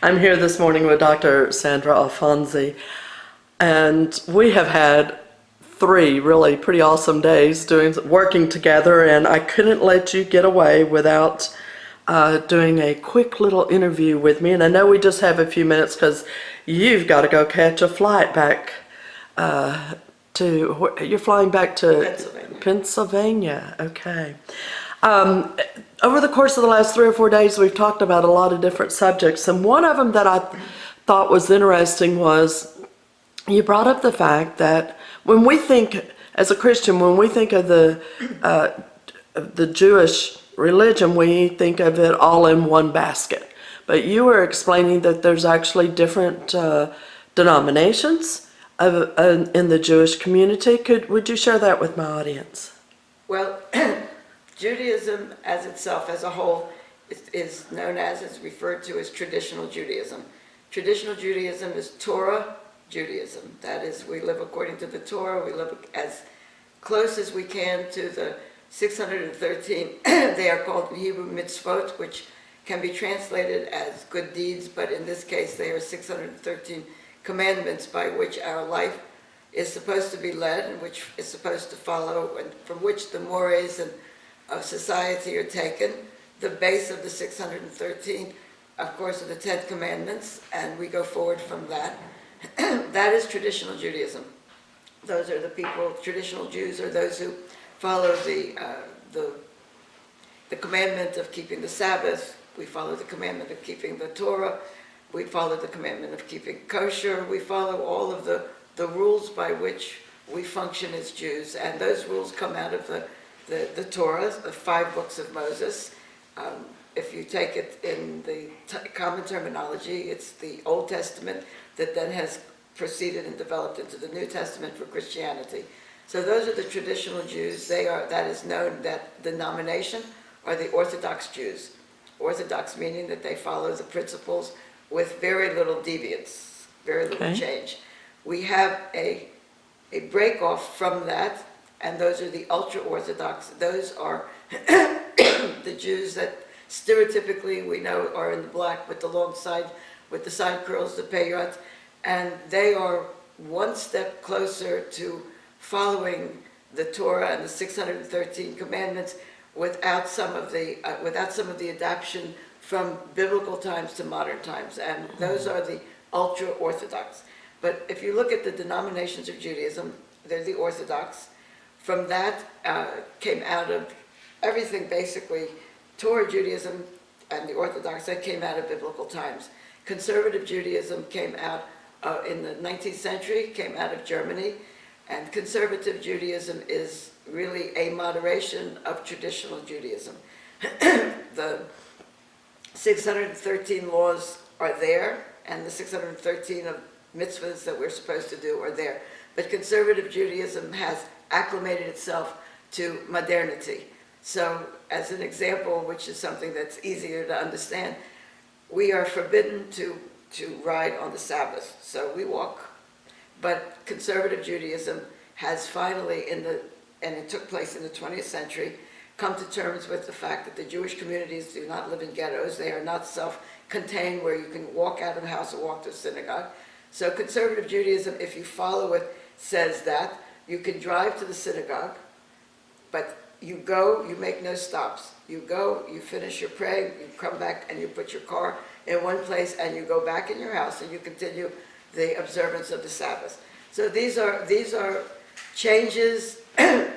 I'm here this morning with Dr. Sandra Alfonsi, and we have had 3 really pretty awesome days working together, and I couldn't let you get away without doing a quick little interview with me. And I know we just have a few minutes because you've got to go catch a flight back you're flying back to Pennsylvania. Okay. Over the course of the last 3 or 4 days, we've talked about a lot of different subjects, and one of them that I thought was interesting was you brought up the fact that when we think, as a Christian, when we think of the Jewish religion, we think of it all in one basket. But you were explaining that there's actually different denominations in the Jewish community. Would you share that with my audience? Well, Judaism as itself, as a whole, is known as, it's referred to as traditional Judaism. Traditional Judaism is Torah Judaism. That is, we live according to the Torah, we live as close as we can to the 613, they are called in Hebrew mitzvot, which can be translated as good deeds, but in this case they are 613 commandments by which our life is supposed to be led and which is supposed to follow, and from which the mores of society are taken. The base of the 613, of course, are the 10 commandments, and we go forward from that. That is traditional Judaism. Those are the people, traditional Jews are those who follow the commandment of keeping the Sabbath. We follow the commandment of keeping the Torah. We follow the commandment of keeping kosher. We follow all of the rules by which we function as Jews, and those rules come out of the Torah, the 5 books of Moses. If you take it in the common terminology, it's the Old Testament that then has proceeded and developed into the New Testament for Christianity. So those are the traditional Jews. That is known, that denomination are the Orthodox Jews. Orthodox meaning that they follow the principles with very little deviance, very little change. We have a break off from that, and those are the ultra-Orthodox. Those are the Jews that stereotypically we know are in the black with the long side, with the side curls, the peyot, and they are one step closer to following the Torah and the 613 commandments without some of the adaptation from biblical times to modern times, and those are the ultra-Orthodox. But if you look at the denominations of Judaism, they're the Orthodox. From that came out of everything, basically, Torah Judaism and the Orthodox, that came out of biblical times. Conservative Judaism came out in the 19th century, came out of Germany, and conservative Judaism is really a moderation of traditional Judaism. The 613 laws are there, and the 613 of mitzvahs that we're supposed to do are there. But conservative Judaism has acclimated itself to modernity. So, as an example, which is something that's easier to understand, we are forbidden to ride on the Sabbath, so we walk. But conservative Judaism has finally, and it took place in the 20th century, come to terms with the fact that the Jewish communities do not live in ghettos. They are not self-contained where you can walk out of the house or walk to a synagogue. So conservative Judaism, if you follow it, says that you can drive to the synagogue, but you go, you make no stops. You go, you finish your praying, you come back and you put your car in one place and you go back in your house and you continue the observance of the Sabbath. So these are changes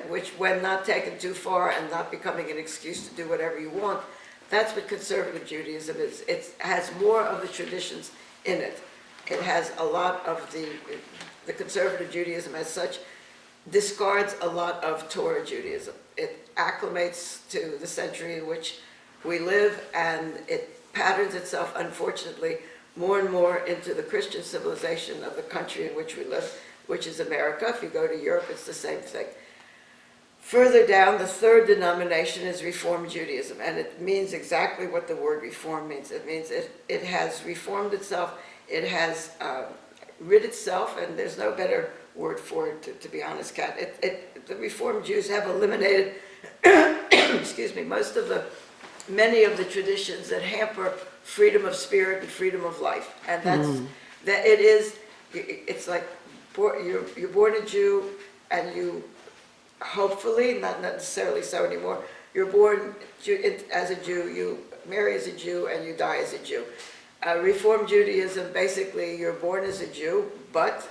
which, when not taken too far and not becoming an excuse to do whatever you want, that's what conservative Judaism is. It has more of the traditions in it. It has a lot of the conservative Judaism as such discards a lot of Torah Judaism. It acclimates to the century in which we live, and it patterns itself, unfortunately, more and more into the Christian civilization of the country in which we live, which is America. If you go to Europe, it's the same thing. Further down, the third denomination is Reform Judaism, and it means exactly what the word reform means. It means it has reformed itself, it has rid itself, and there's no better word for it, to be honest, Kat. The Reformed Jews have eliminated, excuse me, many of the traditions that hamper freedom of spirit and freedom of life. And that it is, it's like you're born a Jew, and you hopefully, not necessarily so anymore, you're born as a Jew, you marry as a Jew, and you die as a Jew. Reform Judaism, basically, you're born as a Jew, but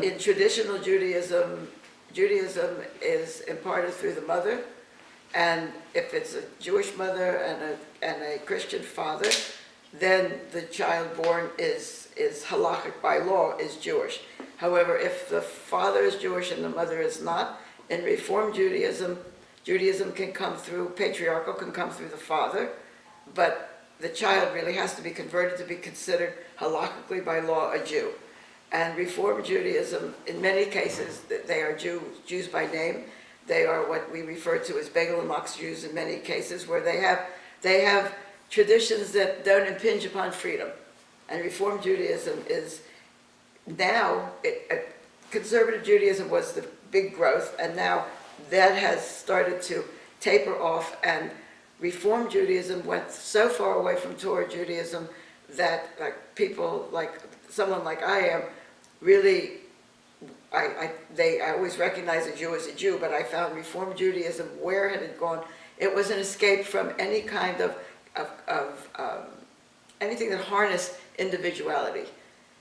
in traditional Judaism, Judaism is imparted through the mother, and if it's a Jewish mother and a Christian father, then the child born is halakhic by law, is Jewish. However, if the father is Jewish and the mother is not, in Reform Judaism, Judaism can come through, patriarchal can come through the father, but the child really has to be converted to be considered halakhically by law a Jew. And Reform Judaism, in many cases, they are Jews by name. They are what we refer to as Begel and Mox Jews in many cases, where they have traditions that don't impinge upon freedom. And Reform Judaism is now, conservative Judaism was the big growth, and now that has started to taper off, and Reform Judaism went so far away from Torah Judaism that people like someone like I am really, I always recognize a Jew as a Jew, but I found Reform Judaism, where it had gone, it was an escape from any kind of anything that harnessed individuality,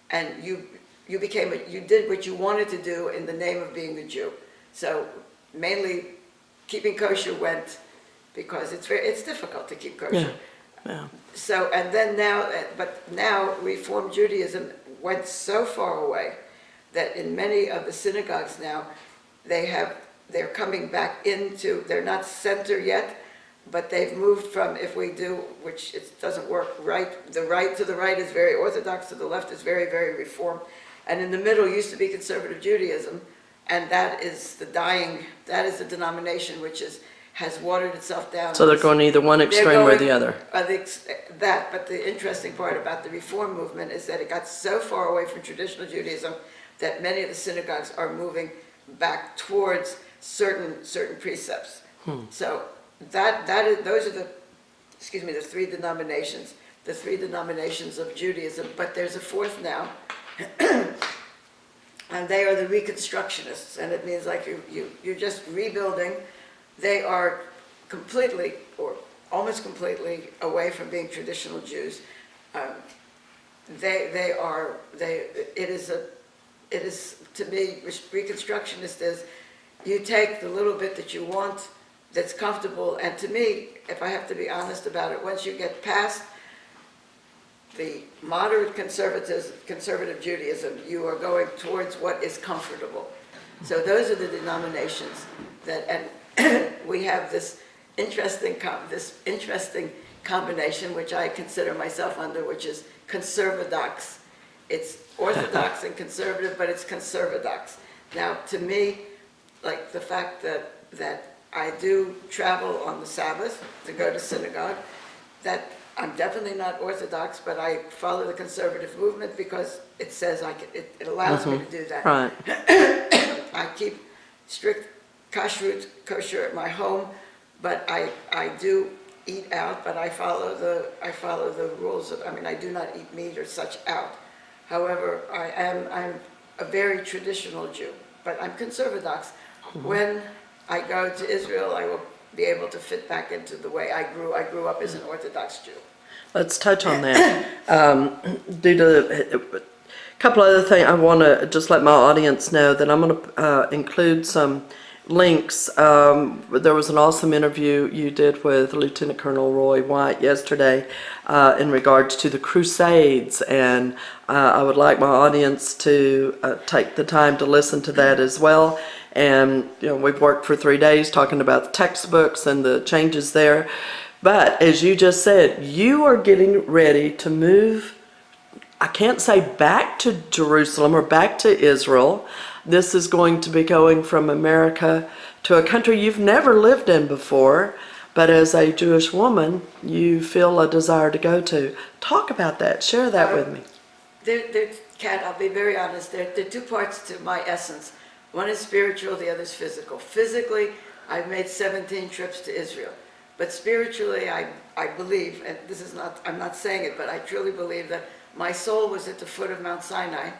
and you did what you wanted to do in the name of being a Jew. So mainly keeping kosher went, because it's difficult to keep kosher. Yeah. So, and then now Reform Judaism went so far away that in many of the synagogues now, they're coming back into, they're not center yet, but they've moved from, if we do, which it doesn't work right, to the right is very Orthodox, to the left is very, very Reform, and in the middle used to be conservative Judaism, and that is the denomination which has watered itself down. So they're going either one extreme or the other. But the interesting part about the Reform movement is that it got so far away from traditional Judaism that many of the synagogues are moving back towards certain precepts. So those are the three denominations of Judaism. But there's a fourth now, and they are the Reconstructionists, and it means like you're just rebuilding. They are completely, or almost completely, away from being traditional Jews. It is to me, Reconstructionist is, you take the little bit that you want, that's comfortable, and to me, if I have to be honest about it, once you get past the moderate conservative Judaism, you are going towards what is comfortable. So those are the denominations that, and we have this interesting combination, which I consider myself under, which is conservadox. It's Orthodox and conservative, but it's conservadox. Now, to me, like the fact that I do travel on the Sabbath to go to synagogue, that I'm definitely not Orthodox, but I follow the conservative movement because it says it allows me to do that. Right. I keep strict kosher at my home, but I do eat out, but I follow the rules of, I do not eat meat or such out. However, I'm a very traditional Jew, but I'm conservadox. When I go to Israel, I will be able to fit back into the way I grew. I grew up as an Orthodox Jew. Let's touch on that. Due to a couple other things, I want to just let my audience know that I'm going to include some links. There was an awesome interview you did with Lieutenant Colonel Roy White yesterday in regards to the Crusades, and I would like my audience to take the time to listen to that as well. And we've worked for 3 days talking about the textbooks and the changes there. But as you just said, you are getting ready to move, I can't say back to Jerusalem or back to Israel. This is going to be going from America to a country you've never lived in before, but as a Jewish woman, you feel a desire to go to. Talk about that. Share that with me. Kat, I'll be very honest. There are two parts to my essence. One is spiritual, the other is physical. Physically, I've made 17 trips to Israel. But spiritually, I believe, and this is not, I'm not saying it, but I truly believe that my soul was at the foot of Mount Sinai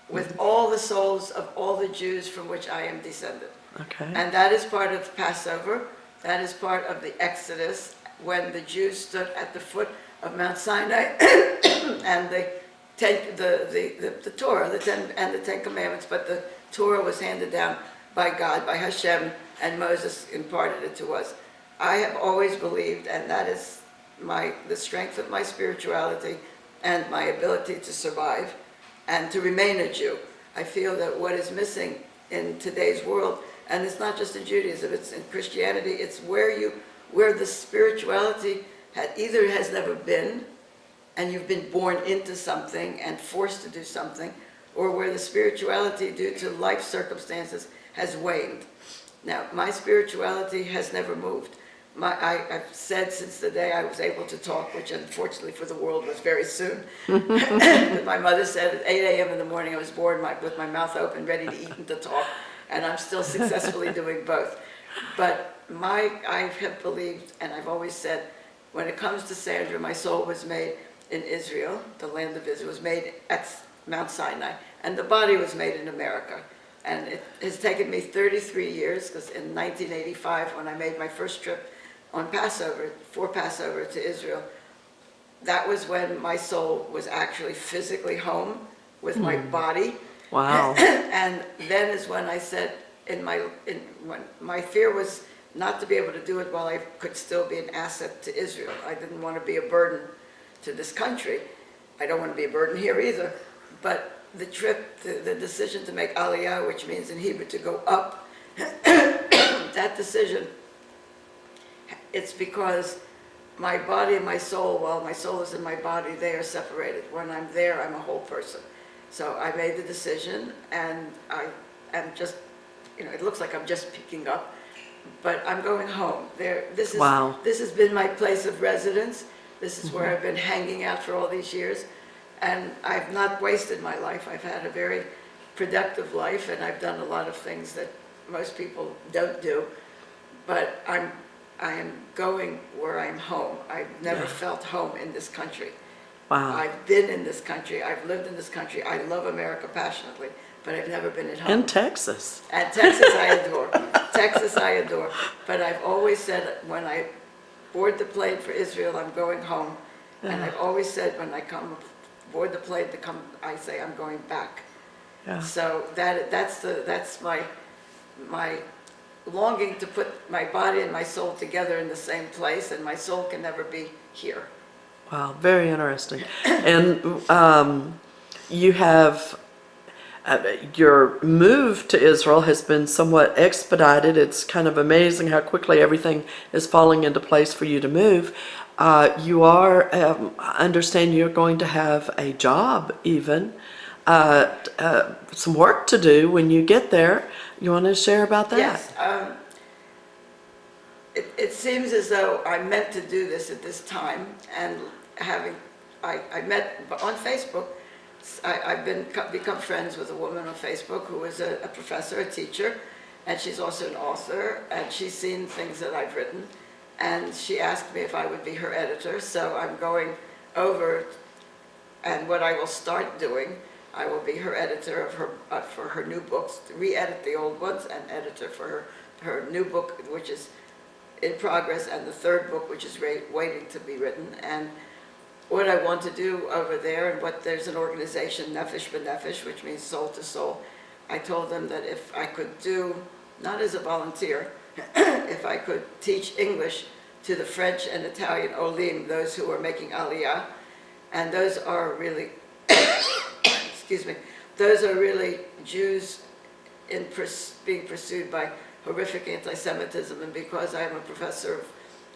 with all the souls of all the Jews from which I am descended. Okay. And that is part of Passover. That is part of the Exodus, when the Jews stood at the foot of Mount Sinai and the Torah, the Ten Commandments, but the Torah was handed down by God, by Hashem, and Moses imparted it to us. I have always believed, and that is the strength of my spirituality and my ability to survive and to remain a Jew. I feel that what is missing in today's world, and it's not just in Judaism, it's in Christianity, it's where the spirituality either has never been, and you've been born into something and forced to do something, or where the spirituality, due to life circumstances, has waned. Now, my spirituality has never moved. I've said since the day I was able to talk, which unfortunately for the world was very soon. But my mother said at 8 a.m. in the morning I was born with my mouth open, ready to eat and to talk, and I'm still successfully doing both. But I have believed, and I've always said, when it comes to Sandra, my soul was made in Israel, the land of Israel, was made at Mount Sinai, and the body was made in America. And it has taken me 33 years, because in 1985, when I made my first trip on Passover, for Passover to Israel, that was when my soul was actually physically home with my body. Wow. And then is when I said, when my fear was not to be able to do it while I could still be an asset to Israel. I didn't want to be a burden to this country. I don't want to be a burden here either. But the trip, the decision to make Aliyah, which means in Hebrew to go up, that decision, it's because my body and my soul, while my soul is in my body, they are separated. When I'm there, I'm a whole person. So I made the decision, and I am just, it looks like I'm just picking up, but I'm going home. This has been my place of residence. This is where I've been hanging out for all these years, and I've not wasted my life. I've had a very productive life, and I've done a lot of things that most people don't do, but I am going where I'm home. I've never felt home in this country. Wow. I've been in this country. I've lived in this country. I love America passionately, but I've never been at home. And Texas. And Texas I adore. Texas I adore. But I've always said when I board the plane for Israel, I'm going home. And I've always said when I come board the plane to come, I say I'm going back. Yeah. So that's my longing to put my body and my soul together in the same place, and my soul can never be here. Wow, very interesting. And you have, your move to Israel has been somewhat expedited. It's kind of amazing how quickly everything is falling into place for you to move. You are, I understand you're going to have a job even, some work to do when you get there. You want to share about that? Yes. It seems as though I meant to do this at this time, and I met on Facebook. I've become friends with a woman on Facebook who is a professor, a teacher, and she's also an author, and she's seen things that I've written, and she asked me if I would be her editor. So I'm going over, and what I will start doing, I will be her editor of for her new books, re-edit the old ones, and editor for her new book, which is in progress, and the third book, which is waiting to be written. And what I want to do over there, and there's an organization, Nefesh B'Nefesh, which means soul to soul. I told them that if I could do, not as a volunteer, if I could teach English to the French and Italian Olim, those who are making Aliyah, and those are really, excuse me, those are really Jews being pursued by horrific anti-Semitism, and because I am a professor of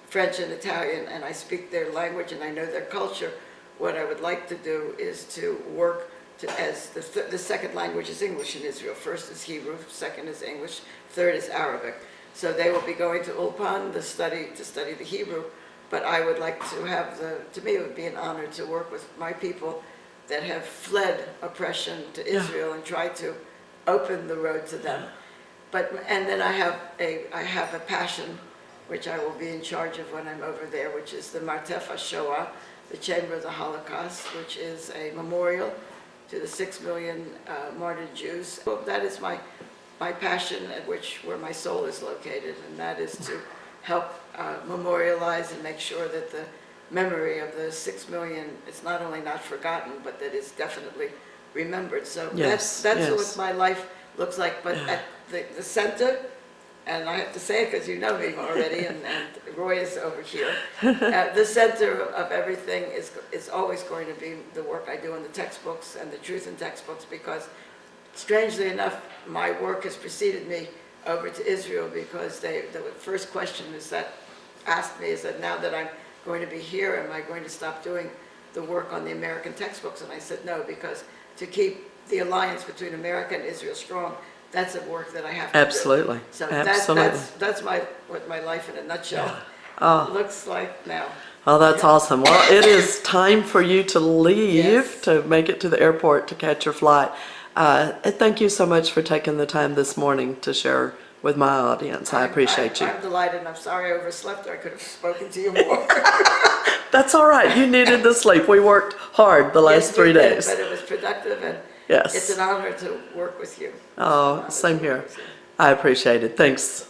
French and Italian, and I speak their language and I know their culture, what I would like to do is to work as the second language is English in Israel. First is Hebrew, second is English, third is Arabic. So they will be going to Ulpan to study the Hebrew, but I would like to have to me it would be an honor to work with my people that have fled oppression to Israel and try to open the road to them. And then I have a passion which I will be in charge of when I'm over there, which is the Martef HaShoah, the Chamber of the Holocaust, which is a memorial to the 6 million martyred Jews. Well, that is my passion, at where my soul is located, and that is to help memorialize and make sure that the memory of the 6 million is not only not forgotten, but that is definitely remembered. So Yes, that's yes. what my life looks like. But at the center, and I have to say it because you know me already, and Roy is over here, the center of everything is always going to be the work I do in the textbooks and the truth in textbooks, because strangely enough, my work has preceded me over to Israel, because the first question asked me is that now that I'm going to be here, am I going to stop doing the work on the American textbooks? And I said no, because to keep the alliance between America and Israel strong, that's a work that I have to Absolutely. do. So Absolutely. that's what my life in a nutshell looks like now. Oh, that's awesome. Well, it is time for you to leave Yes. to make it to the airport to catch your flight. And thank you so much for taking the time this morning to share with my audience. I appreciate you. I'm delighted, and I'm sorry I overslept, or I could have spoken to you more. That's all right. You needed the sleep. We worked hard the last Yes, 3 we did, days. but it was productive, and Yes. it's an honor to work with you. Oh, same here. I appreciate it. Thanks.